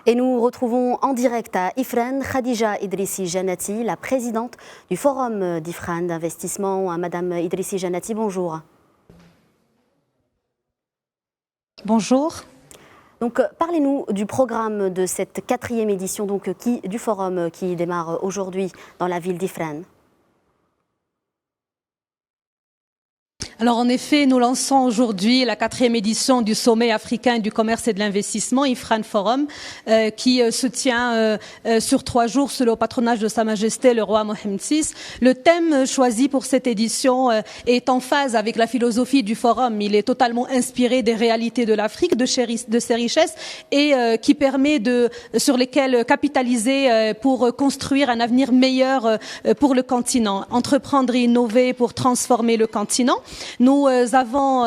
Et nous retrouvons en direct à Ifrane Khadija Idrissi Jannati, la présidente du Forum d'Ifrane d'investissement. Madame Idrissi Jannati, bonjour. Bonjour. Donc, parlez-nous du programme de cette 4e édition du Forum qui démarre aujourd'hui dans la ville d'Ifrane. Alors en effet, nous lançons aujourd'hui la 4e édition du sommet africain du commerce et de l'investissement, Ifrane Forum, qui se tient sur 3 jours sous le patronage de Sa Majesté le roi Mohammed VI. Le thème choisi pour cette édition est en phase avec la philosophie du Forum. Il est totalement inspiré des réalités de l'Afrique, de ses richesses, et qui permet sur lesquelles capitaliser pour construire un avenir meilleur pour le continent. Entreprendre et innover pour transformer le continent. Nous avons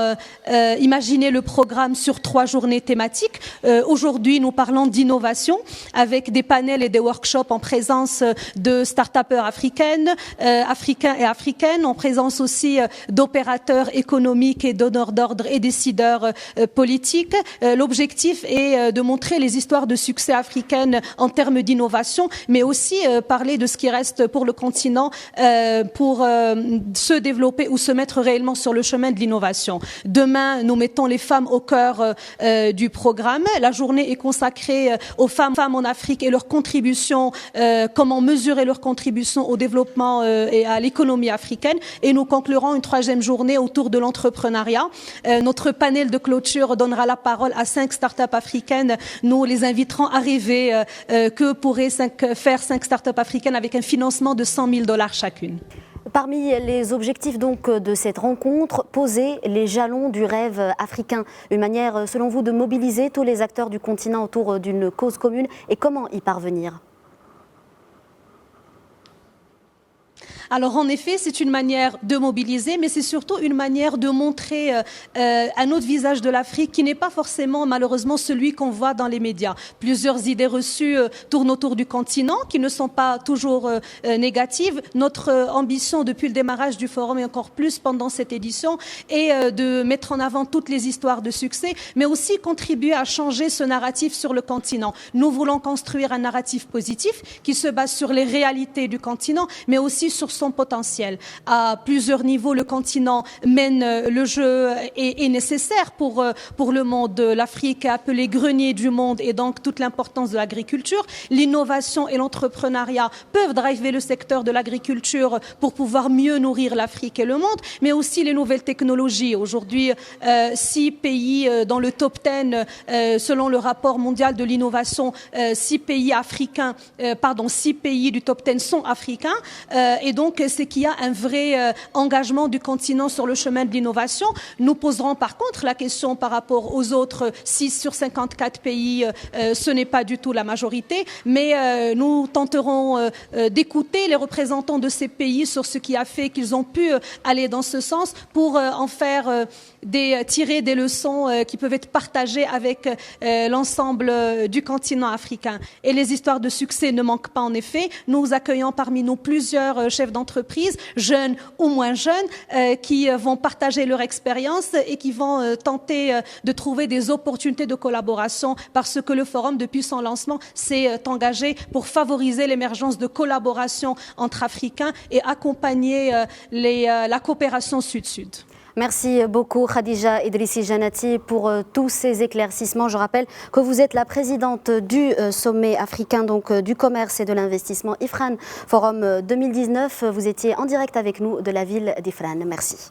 imaginé le programme sur 3 journées thématiques. Aujourd'hui, nous parlons d'innovation avec des panels et des workshops en présence de start-upers africains et africaines, en présence aussi d'opérateurs économiques et donneurs d'ordre et décideurs politiques. L'objectif est de montrer les histoires de succès africaines en termes d'innovation, mais aussi parler de ce qui reste pour le continent pour se développer ou se mettre réellement sur le chemin de l'innovation. Demain, nous mettons les femmes au cœur du programme. La journée est consacrée aux femmes en Afrique et leur contribution, comment mesurer leur contribution au développement et à l'économie africaine. Et nous conclurons une 3e journée autour de l'entrepreneuriat. Notre panel de clôture donnera la parole à 5 startups africaines. Nous les inviterons à rêver que pourraient faire 5 startups africaines avec un financement de $100 000 chacune. Parmi les objectifs de cette rencontre, poser les jalons du rêve africain. Une manière, selon vous, de mobiliser tous les acteurs du continent autour d'une cause commune. Et comment y parvenir ? Alors en effet, c'est une manière de mobiliser, mais c'est surtout une manière de montrer un autre visage de l'Afrique qui n'est pas forcément malheureusement celui qu'on voit dans les médias. Plusieurs idées reçues tournent autour du continent qui ne sont pas toujours négatives. Notre ambition depuis le démarrage du forum et encore plus pendant cette édition est de mettre en avant toutes les histoires de succès, mais aussi contribuer à changer ce narratif sur le continent. Nous voulons construire un narratif positif qui se base sur les réalités du continent, mais aussi sur son potentiel. À plusieurs niveaux, le continent mène le jeu et est nécessaire pour le monde. L'Afrique est appelée grenier du monde et donc toute l'importance de l'agriculture. L'innovation et l'entrepreneuriat peuvent driver le secteur de l'agriculture pour pouvoir mieux nourrir l'Afrique et le monde, mais aussi les nouvelles technologies. Aujourd'hui, 6 pays dans le top 10, selon le rapport mondial de l'innovation, 6 pays du top 10 sont africains. Et donc, c'est qu'il y a un vrai engagement du continent sur le chemin de l'innovation. Nous poserons par contre la question par rapport aux autres 6 sur 54 pays, ce n'est pas du tout la majorité, mais nous tenterons d'écouter les représentants de ces pays sur ce qui a fait qu'ils ont pu aller dans ce sens pour en faire tirer des leçons qui peuvent être partagées avec l'ensemble du continent africain. Et les histoires de succès ne manquent pas en effet. Nous accueillons parmi nous plusieurs chefs d'entreprise, jeunes ou moins jeunes, qui vont partager leur expérience et qui vont tenter de trouver des opportunités de collaboration parce que le forum, depuis son lancement, s'est engagé pour favoriser l'émergence de collaboration entre Africains et accompagner la coopération Sud-Sud. Merci beaucoup Khadija Idrissi Jannati pour tous ces éclaircissements. Je rappelle que vous êtes la présidente du sommet africain du commerce et de l'investissement Ifrane Forum 2019. Vous étiez en direct avec nous de la ville d'Ifrane. Merci.